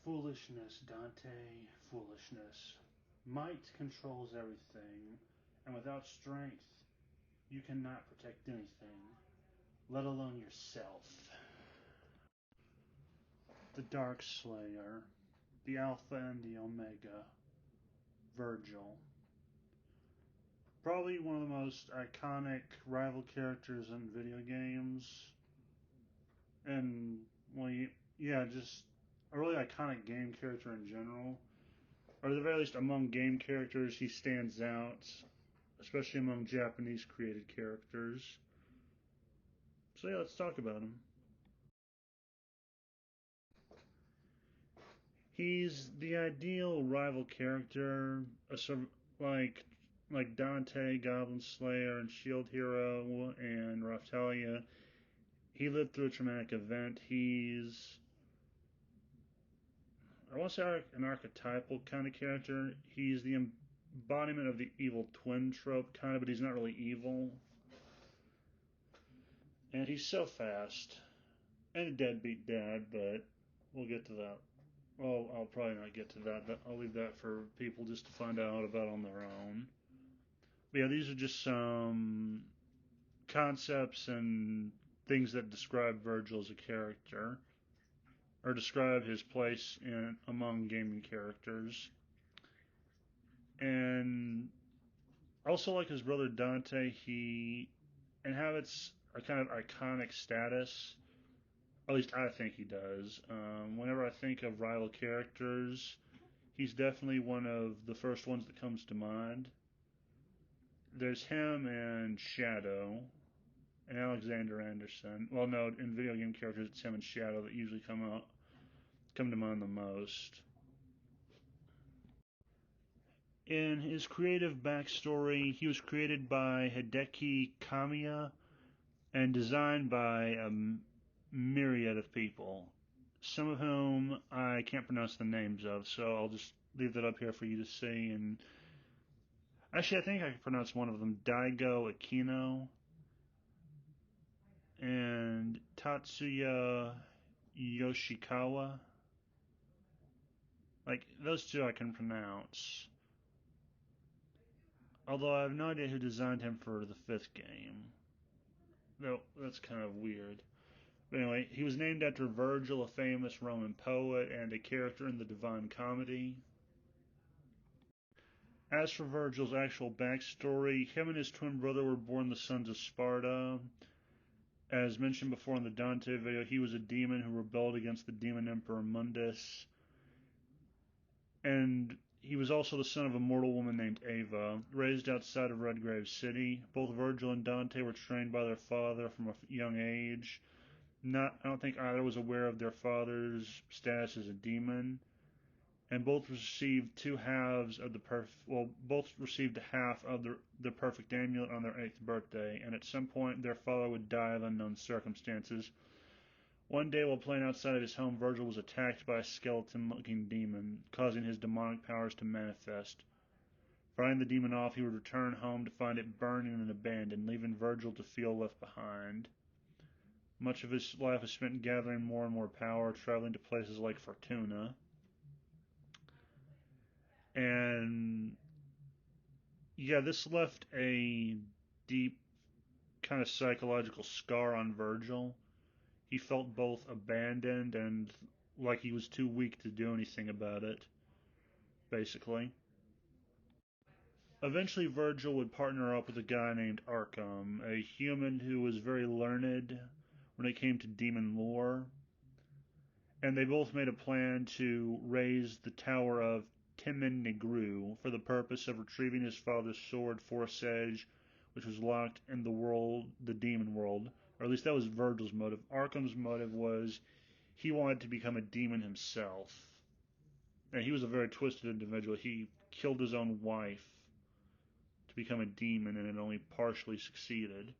Foolishness, Dante, foolishness. Might controls everything, and without strength, you cannot protect anything, let alone yourself. The Dark Slayer, the Alpha and the Omega, Vergil. Probably one of the most iconic rival characters in video games. And, well, yeah, just a really iconic game character in general. Or at the very least, among game characters, he stands out, especially among Japanese created characters. So yeah, let's talk about him. He's the ideal rival character, like like Dante, Goblin Slayer, and Shield Hero, and Raphtalia. He lived through a traumatic event. He's, I want to say, an archetypal kind of character. He's the embodiment of the evil twin trope, kind of, but he's not really evil. And he's so fast. And a deadbeat dad, but we'll get to that. Well, I'll probably not get to that. I'll leave that for people just to find out about on their own. But yeah, these are just some concepts and things that describe Vergil as a character, or describe his place among gaming characters. And also, like his brother Dante, he inhabits a kind of iconic status. At least I think he does. Whenever I think of rival characters, he's definitely one of the first ones that comes to mind. There's him and Shadow and Alexander Anderson. Well, no, in video game characters, it's him and Shadow that usually come to mind the most. In his creative backstory, he was created by Hideki Kamiya and designed by a myriad of people, some of whom I can't pronounce the names of, so I'll just leave that up here for you to see. And actually, I think I can pronounce one of them, Daigo Akino and Tatsuya Yoshikawa. Like, those two I can pronounce. Although I have no idea who designed him for the 5th game. Though, that's kind of weird. But anyway, he was named after Vergil, a famous Roman poet and a character in the Divine Comedy. As for Vergil's actual backstory, him and his twin brother were born the sons of Sparta. As mentioned before in the Dante video, he was a demon who rebelled against the demon emperor Mundus. And he was also the son of a mortal woman named Ava, raised outside of Redgrave City. Both Vergil and Dante were trained by their father from a young age. I don't think either was aware of their father's status as a demon, and both received both received a half of the perfect amulet on their 8th birthday, and at some point their father would die of unknown circumstances. One day, while playing outside of his home, Vergil was attacked by a skeleton-looking demon, causing his demonic powers to manifest. Fighting the demon off, he would return home to find it burning and abandoned, leaving Vergil to feel left behind. Much of his life was spent gathering more and more power, traveling to places like Fortuna. And yeah, this left a deep kind of psychological scar on Vergil. He felt both abandoned and like he was too weak to do anything about it, basically. Eventually, Vergil would partner up with a guy named Arkham, a human who was very learned when it came to demon lore. And they both made a plan to raise the Tower of Timin Negru for the purpose of retrieving his father's sword, Force Edge, which was locked in the demon world. Or at least that was Vergil's motive. Arkham's motive was he wanted to become a demon himself. And he was a very twisted individual. He killed his own wife to become a demon, and it only partially succeeded.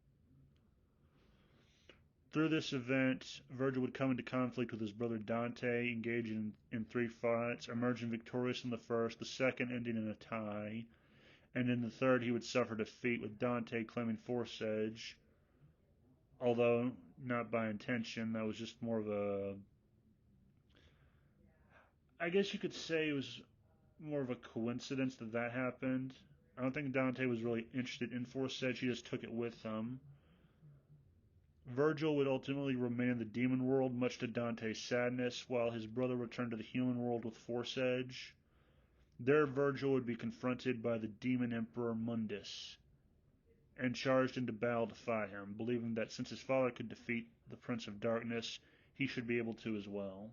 Through this event, Vergil would come into conflict with his brother Dante, engaging in 3 fights, emerging victorious in the first, the second ending in a tie, and in the third he would suffer defeat, with Dante claiming Force Edge, although not by intention. That was just more of I guess you could say it was more of a coincidence that that happened. I don't think Dante was really interested in Force Edge, he just took it with him. Vergil would ultimately remain in the demon world, much to Dante's sadness, while his brother returned to the human world with Force Edge. There, Vergil would be confronted by the demon emperor Mundus and charged into battle to fight him, believing that since his father could defeat the Prince of Darkness, he should be able to as well.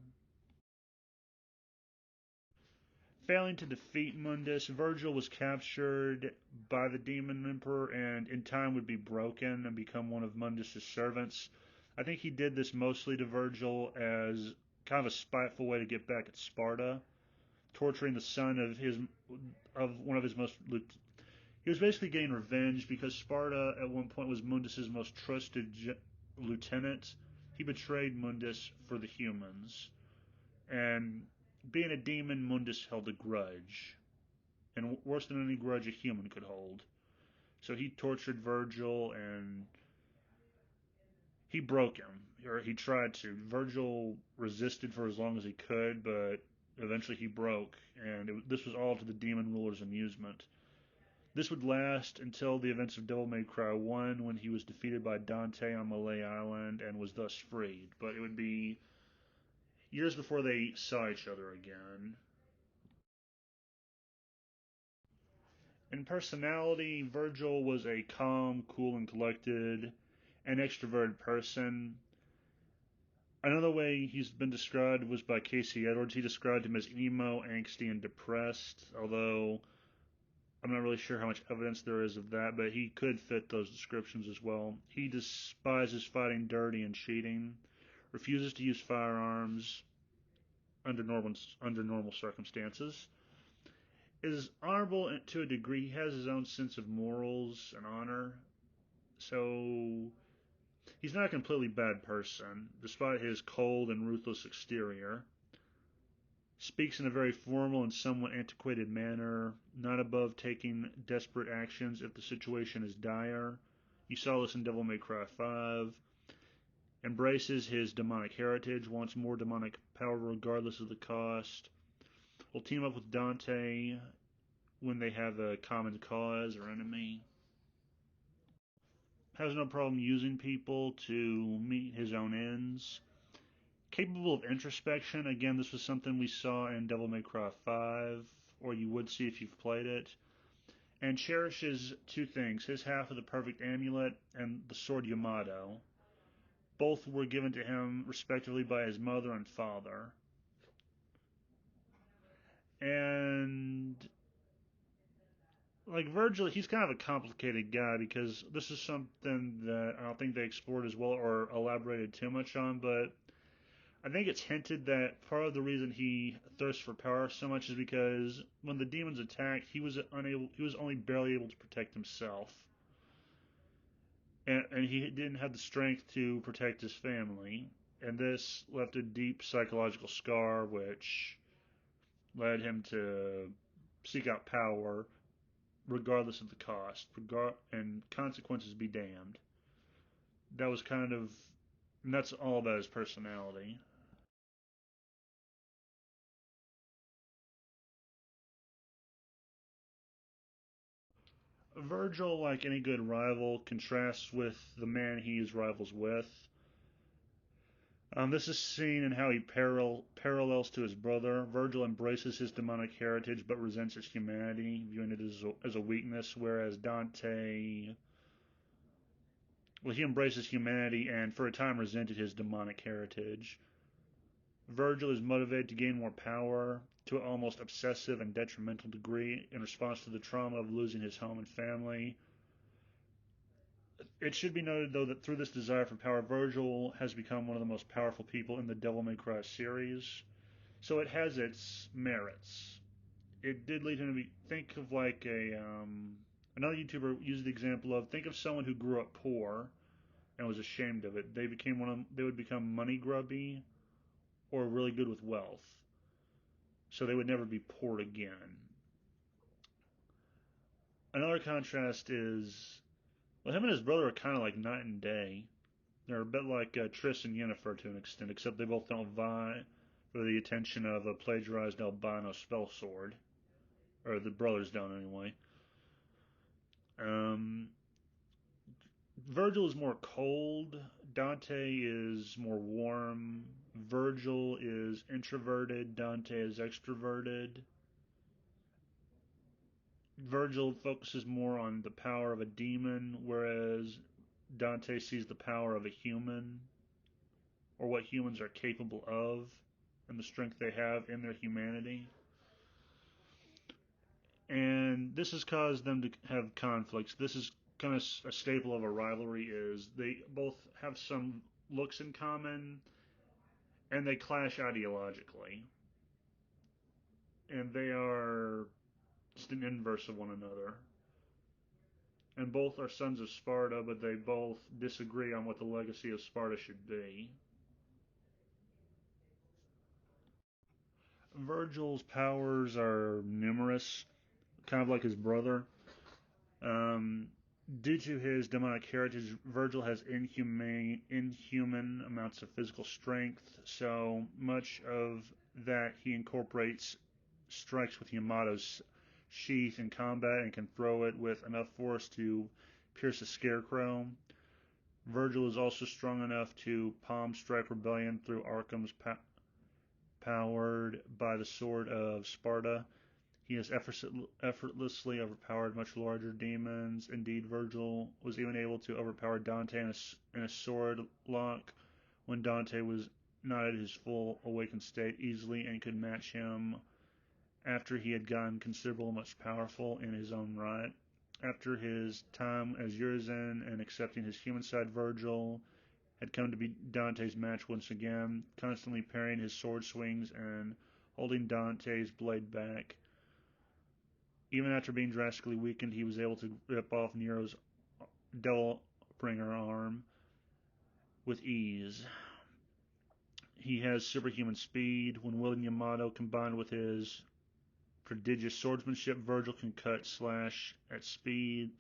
Failing to defeat Mundus, Vergil was captured by the Demon Emperor and in time would be broken and become one of Mundus's servants. I think he did this mostly to Vergil as kind of a spiteful way to get back at Sparta, torturing the son of one of his most. He was basically getting revenge because Sparta at one point was Mundus's most trusted lieutenant. He betrayed Mundus for the humans, and being a demon, Mundus held a grudge, and worse than any grudge a human could hold. So he tortured Vergil, and he broke him, or he tried to. Vergil resisted for as long as he could, but eventually he broke, and this was all to the demon ruler's amusement. This would last until the events of Devil May Cry 1, when he was defeated by Dante on Malay Island and was thus freed. But it would be years before they saw each other again. In personality, Vergil was a calm, cool, and collected, and extroverted person. Another way he's been described was by Casey Edwards. He described him as emo, angsty, and depressed, although I'm not really sure how much evidence there is of that, but he could fit those descriptions as well. He despises fighting dirty and cheating, refuses to use firearms under normal circumstances, is honorable to a degree. He has his own sense of morals and honor, so he's not a completely bad person, despite his cold and ruthless exterior. Speaks in a very formal and somewhat antiquated manner, not above taking desperate actions if the situation is dire. You saw this in Devil May Cry 5. Embraces his demonic heritage, wants more demonic power regardless of the cost. Will team up with Dante when they have a common cause or enemy. Has no problem using people to meet his own ends. Capable of introspection. Again, this was something we saw in Devil May Cry 5, or you would see if you've played it. And cherishes two things, his half of the perfect amulet and the sword Yamato. Both were given to him respectively by his mother and father. And like Vergil, he's kind of a complicated guy because this is something that I don't think they explored as well or elaborated too much on, but I think it's hinted that part of the reason he thirsts for power so much is because when the demons attacked, he was only barely able to protect himself, and he didn't have the strength to protect his family, and this left a deep psychological scar, which led him to seek out power, regardless of the cost, and consequences be damned. That was and that's all about his personality. Vergil, like any good rival, contrasts with the man he is rivals with. This is seen in how he parallels to his brother. Vergil embraces his demonic heritage but resents his humanity, viewing it as a weakness, whereas Dante, well, he embraces humanity and for a time resented his demonic heritage. Vergil is motivated to gain more power to an almost obsessive and detrimental degree in response to the trauma of losing his home and family. It should be noted, though, that through this desire for power, Vergil has become one of the most powerful people in the Devil May Cry series. So it has its merits. It did lead him to think of like another YouTuber used the example of think of someone who grew up poor and was ashamed of it. They would become money grubby or really good with wealth. So they would never be poor again. Another contrast is, well, him and his brother are kind of like night and day. They're a bit like Triss and Yennefer to an extent, except they both don't for the attention of a plagiarized albino spell sword. Or the brothers don't, anyway. Um, Vergil is more cold. Dante is more warm. Vergil is introverted. Dante is extroverted. Vergil focuses more on the power of a demon, whereas Dante sees the power of a human, or what humans are capable of, and the strength they have in their humanity. And this has caused them to have conflicts. This is kind of a staple of a rivalry, is they both have some looks in common, and they clash ideologically. And they are just an inverse of one another. And both are sons of Sparta, but they both disagree on what the legacy of Sparta should be. Vergil's powers are numerous, kind of like his brother. Um, Due to his demonic heritage, Vergil has inhuman amounts of physical strength, so much of that he incorporates strikes with Yamato's sheath in combat and can throw it with enough force to pierce a scarecrow. Vergil is also strong enough to palm strike rebellion through Arkham's powered by the sword of Sparta. He has effortlessly overpowered much larger demons. Indeed, Vergil was even able to overpower Dante in a sword lock when Dante was not at his full awakened state easily, and could match him after he had gotten considerable much powerful in his own right. After his time as Urizen and accepting his human side, Vergil had come to be Dante's match once again, constantly parrying his sword swings and holding Dante's blade back. Even after being drastically weakened, he was able to rip off Nero's Devilbringer arm with ease. He has superhuman speed. When wielding Yamato combined with his prodigious swordsmanship, Vergil can cut and slash at speeds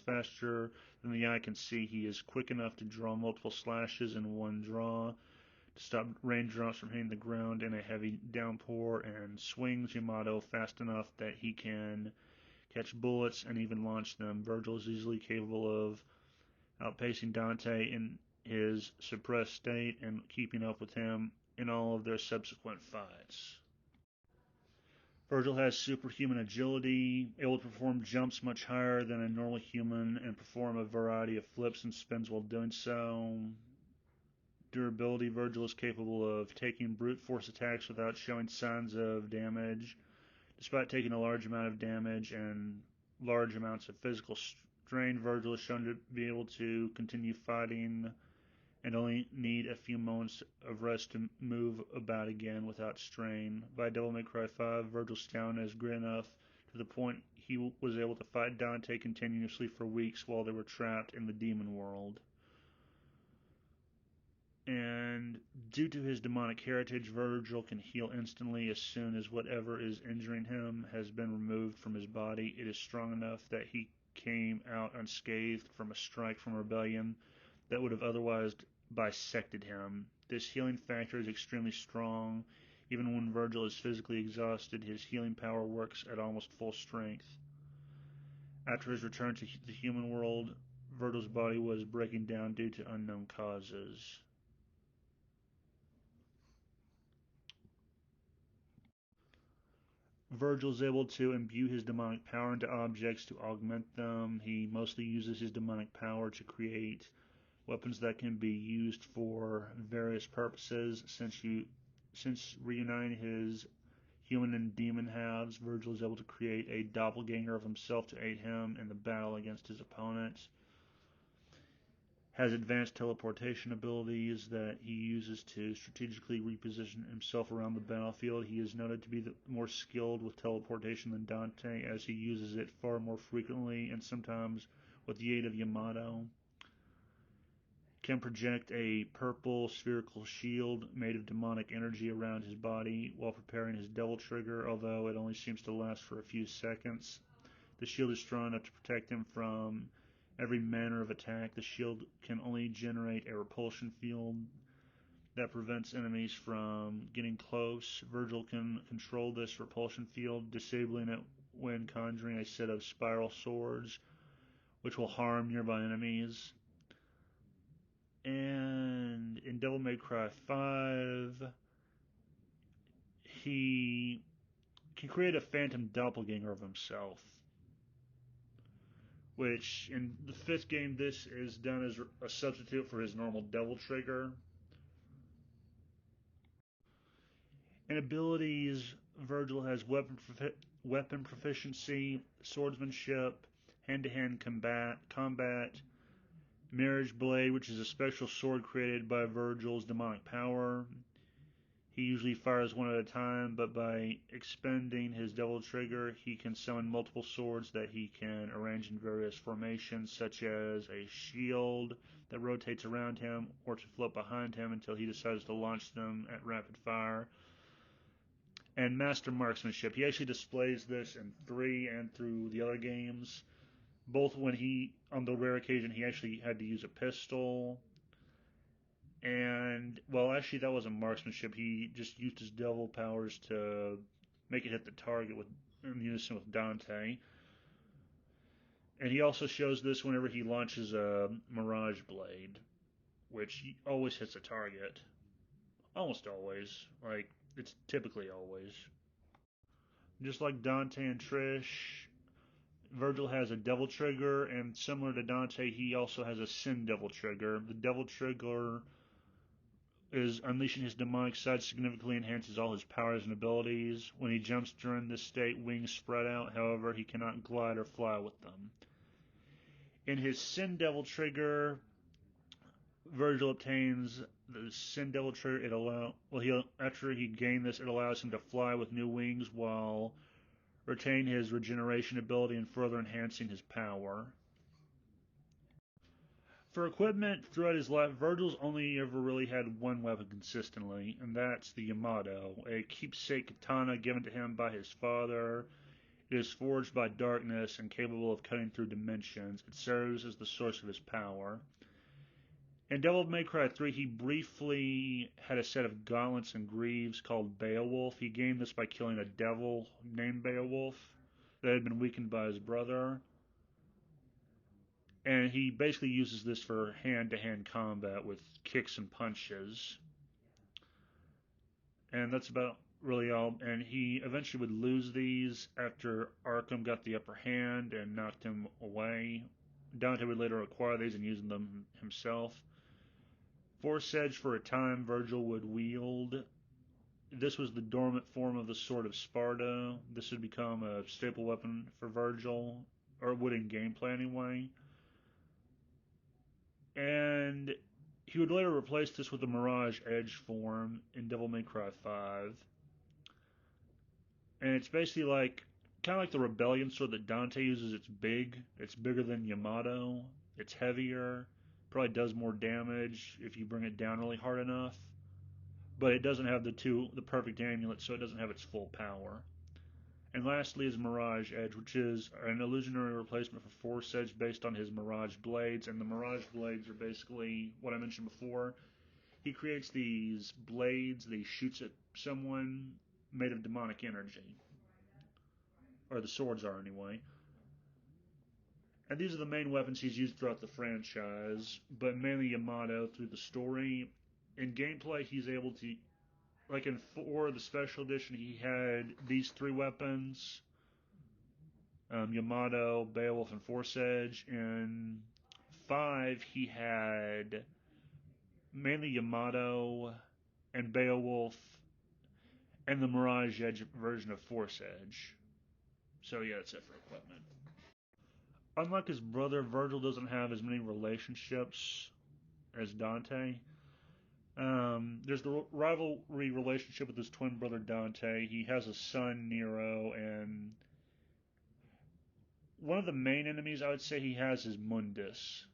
faster than the eye can see. He is quick enough to draw multiple slashes in one draw, to stop raindrops from hitting the ground in a heavy downpour, and swings Yamato fast enough that he can catch bullets and even launch them. Vergil is easily capable of outpacing Dante in his suppressed state and keeping up with him in all of their subsequent fights. Vergil has superhuman agility, able to perform jumps much higher than a normal human and perform a variety of flips and spins while doing so. Durability, Vergil is capable of taking brute force attacks without showing signs of damage. Despite taking a large amount of damage and large amounts of physical strain, Vergil is shown to be able to continue fighting and only need a few moments of rest to move about again without strain. By Devil May Cry 5, Vergil's stamina is great enough to the point he was able to fight Dante continuously for weeks while they were trapped in the demon world. And due to his demonic heritage, Vergil can heal instantly as soon as whatever is injuring him has been removed from his body. It is strong enough that he came out unscathed from a strike from Rebellion that would have otherwise bisected him. This healing factor is extremely strong. Even when Vergil is physically exhausted, his healing power works at almost full strength. After his return to the human world, Vergil's body was breaking down due to unknown causes. Vergil is able to imbue his demonic power into objects to augment them. He mostly uses his demonic power to create weapons that can be used for various purposes. Since reuniting his human and demon halves, Vergil is able to create a doppelganger of himself to aid him in the battle against his opponents. Has advanced teleportation abilities that he uses to strategically reposition himself around the battlefield. He is noted to be more skilled with teleportation than Dante, as he uses it far more frequently and sometimes with the aid of Yamato. Can project a purple spherical shield made of demonic energy around his body while preparing his devil trigger, although it only seems to last for a few seconds. The shield is strong enough to protect him from every manner of attack. The shield can only generate a repulsion field that prevents enemies from getting close. Vergil can control this repulsion field, disabling it when conjuring a set of spiral swords, which will harm nearby enemies. And in Devil May Cry 5, he can create a phantom doppelganger of himself, which in the 5th game this is done as a substitute for his normal devil trigger. In abilities, Vergil has weapon proficiency, swordsmanship, hand-to-hand combat, Mirage Blade, which is a special sword created by Vergil's demonic power. He usually fires one at a time, but by expending his devil trigger, he can summon multiple swords that he can arrange in various formations, such as a shield that rotates around him, or to float behind him until he decides to launch them at rapid fire. And Master Marksmanship. He actually displays this in 3 and through the other games. Both when on the rare occasion, he actually had to use a pistol. And, well, actually, that wasn't marksmanship. He just used his devil powers to make it hit the target in unison with Dante. And he also shows this whenever he launches a Mirage Blade, which always hits a target. Almost always. Like, it's typically always. Just like Dante and Trish, Vergil has a devil trigger, and similar to Dante, he also has a sin devil trigger. The devil trigger is unleashing his demonic side significantly enhances all his powers and abilities. When he jumps during this state, wings spread out. However, he cannot glide or fly with them. In his Sin Devil trigger, Vergil obtains the Sin Devil trigger. After he gained this, it allows him to fly with new wings while retaining his regeneration ability and further enhancing his power. For equipment, throughout his life, Vergil's only ever really had one weapon consistently, and that's the Yamato, a keepsake katana given to him by his father. It is forged by darkness and capable of cutting through dimensions. It serves as the source of his power. In Devil May Cry 3, he briefly had a set of gauntlets and greaves called Beowulf. He gained this by killing a devil named Beowulf that had been weakened by his brother. And he basically uses this for hand-to-hand combat with kicks and punches. And that's about really all. And he eventually would lose these after Arkham got the upper hand and knocked him away. Dante would later acquire these and use them himself. Force Edge, for a time, Vergil would wield. This was the dormant form of the Sword of Sparta. This would become a staple weapon for Vergil, or it would in gameplay anyway. And he would later replace this with the Mirage Edge form in Devil May Cry 5. And it's basically kind of like the Rebellion sword that Dante uses. It's big. It's bigger than Yamato. It's heavier. Probably does more damage if you bring it down really hard enough. But it doesn't have the perfect amulet, so it doesn't have its full power. And lastly is Mirage Edge, which is an illusionary replacement for Force Edge based on his Mirage Blades. And the Mirage Blades are basically what I mentioned before. He creates these blades that he shoots at someone made of demonic energy. Or the swords are anyway. And these are the main weapons he's used throughout the franchise, but mainly Yamato through the story. In gameplay, he's able to, like in 4, the special edition, he had these 3 weapons, Yamato, Beowulf, and Force Edge. In 5, he had mainly Yamato and Beowulf and the Mirage Edge version of Force Edge. So yeah, that's it for equipment. Unlike his brother, Vergil doesn't have as many relationships as Dante. There's the rivalry relationship with his twin brother Dante. He has a son, Nero, and one of the main enemies I would say he has is Mundus.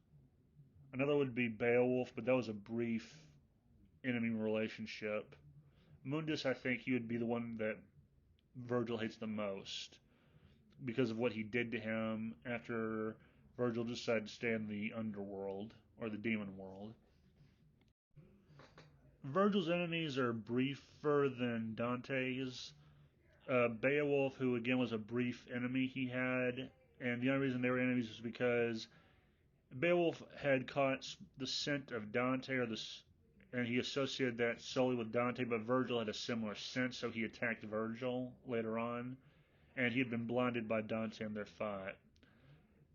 Another would be Beowulf, but that was a brief enemy relationship. Mundus, I think he would be the one that Vergil hates the most because of what he did to him after Vergil decided to stay in the underworld, or the demon world. Vergil's enemies are briefer than Dante's. Beowulf, who again was a brief enemy he had, and the only reason they were enemies was because Beowulf had caught the scent of Dante, and he associated that solely with Dante, but Vergil had a similar scent, so he attacked Vergil later on, and he had been blinded by Dante in their fight.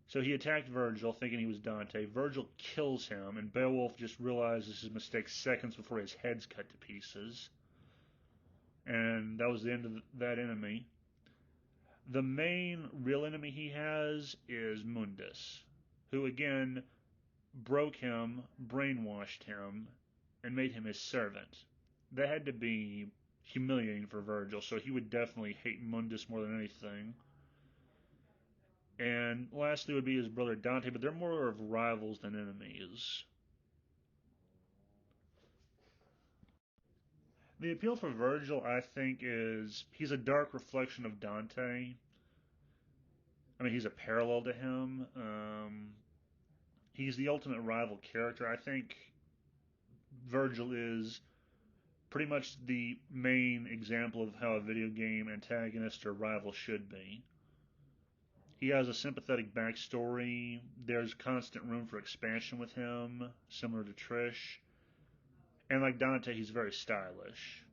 So he attacked Vergil, thinking he was Dante. Vergil kills him, and Beowulf just realizes his mistake seconds before his head's cut to pieces. And that was the end of that enemy. The main real enemy he has is Mundus, who again broke him, brainwashed him, and made him his servant. That had to be humiliating for Vergil, so he would definitely hate Mundus more than anything. And lastly would be his brother Dante, but they're more of rivals than enemies. The appeal for Vergil, I think, is he's a dark reflection of Dante. I mean, he's a parallel to him. He's the ultimate rival character. I think Vergil is pretty much the main example of how a video game antagonist or rival should be. He has a sympathetic backstory. There's constant room for expansion with him, similar to Trish. And like Dante, he's very stylish.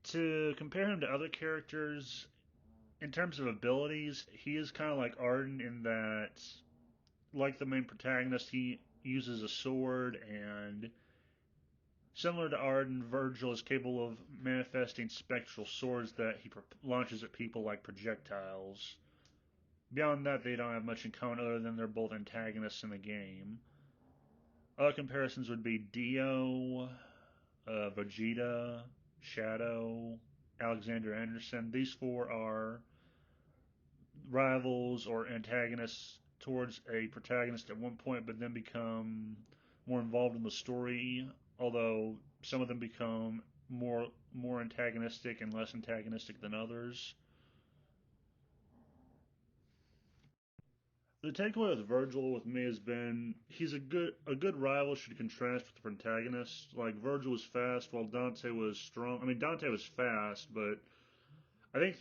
To compare him to other characters, in terms of abilities, he is kind of like Arden in that, like the main protagonist, he uses a sword, and similar to Arden, Vergil is capable of manifesting spectral swords that he launches at people like projectiles. Beyond that, they don't have much in common other than they're both antagonists in the game. Other comparisons would be Dio, Vegeta, Shadow, Alexander Anderson. These four are rivals or antagonists towards a protagonist at one point, but then become more involved in the story. Although some of them become more antagonistic and less antagonistic than others. The takeaway with Vergil with me has been he's a good rival should contrast with the protagonist. Like Vergil was fast while Dante was strong. I mean Dante was fast, but I think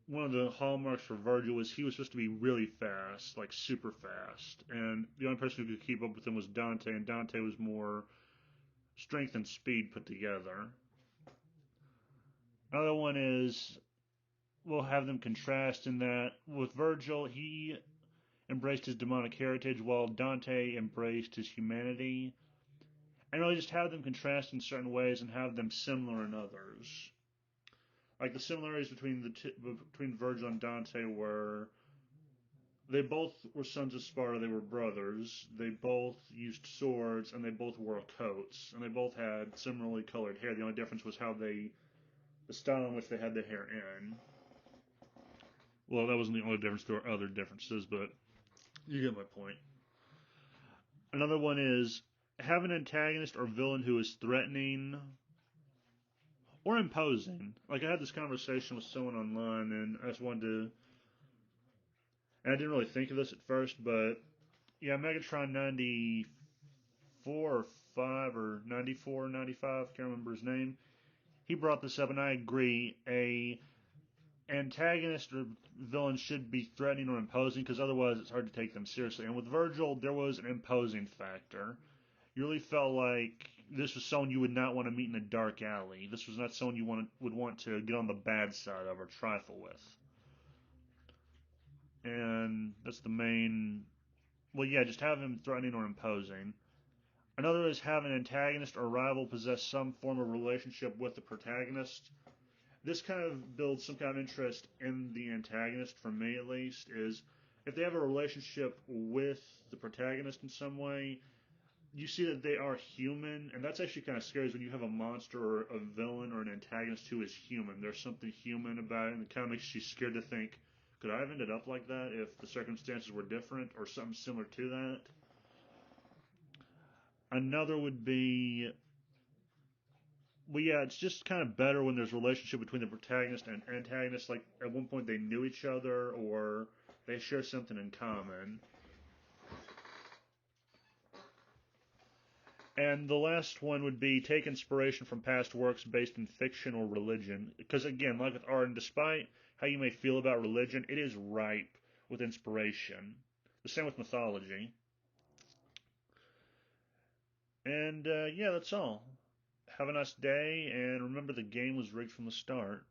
one of the hallmarks for Vergil was he was supposed to be really fast, like super fast, and the only person who could keep up with him was Dante, and Dante was more strength and speed put together. Another one is we'll have them contrast in that with Vergil he embraced his demonic heritage while Dante embraced his humanity, and really just have them contrast in certain ways and have them similar in others. Like the similarities between Vergil and Dante were they both were sons of Sparta. They were brothers. They both used swords, and they both wore coats, and they both had similarly colored hair. The only difference was the style in which they had their hair in. Well, that wasn't the only difference. There were other differences, but you get my point. Another one is have an antagonist or villain who is threatening or imposing. Like I had this conversation with someone online, and I just wanted to. And I didn't really think of this at first, but yeah, Megatron 94 or 5 or 94 or 95, can't remember his name. He brought this up, and I agree. A antagonist or villain should be threatening or imposing, because otherwise it's hard to take them seriously. And with Vergil, there was an imposing factor. You really felt like this was someone you would not want to meet in a dark alley. This was not someone you would want to get on the bad side of or trifle with. And that's the main. Well, yeah, just have him threatening or imposing. Another is have an antagonist or rival possess some form of relationship with the protagonist. This kind of builds some kind of interest in the antagonist, for me at least, is if they have a relationship with the protagonist in some way, you see that they are human, and that's actually kind of scary when you have a monster or a villain or an antagonist who is human. There's something human about it, and it kind of makes you scared to think, could I have ended up like that if the circumstances were different or something similar to that? Another would be, well, yeah, it's just kind of better when there's a relationship between the protagonist and antagonist. Like at one point they knew each other or they share something in common. And the last one would be take inspiration from past works based in fiction or religion. Because again, like with art, and despite how you may feel about religion, it is ripe with inspiration. The same with mythology. And yeah, that's all. Have a nice day, and remember the game was rigged from the start.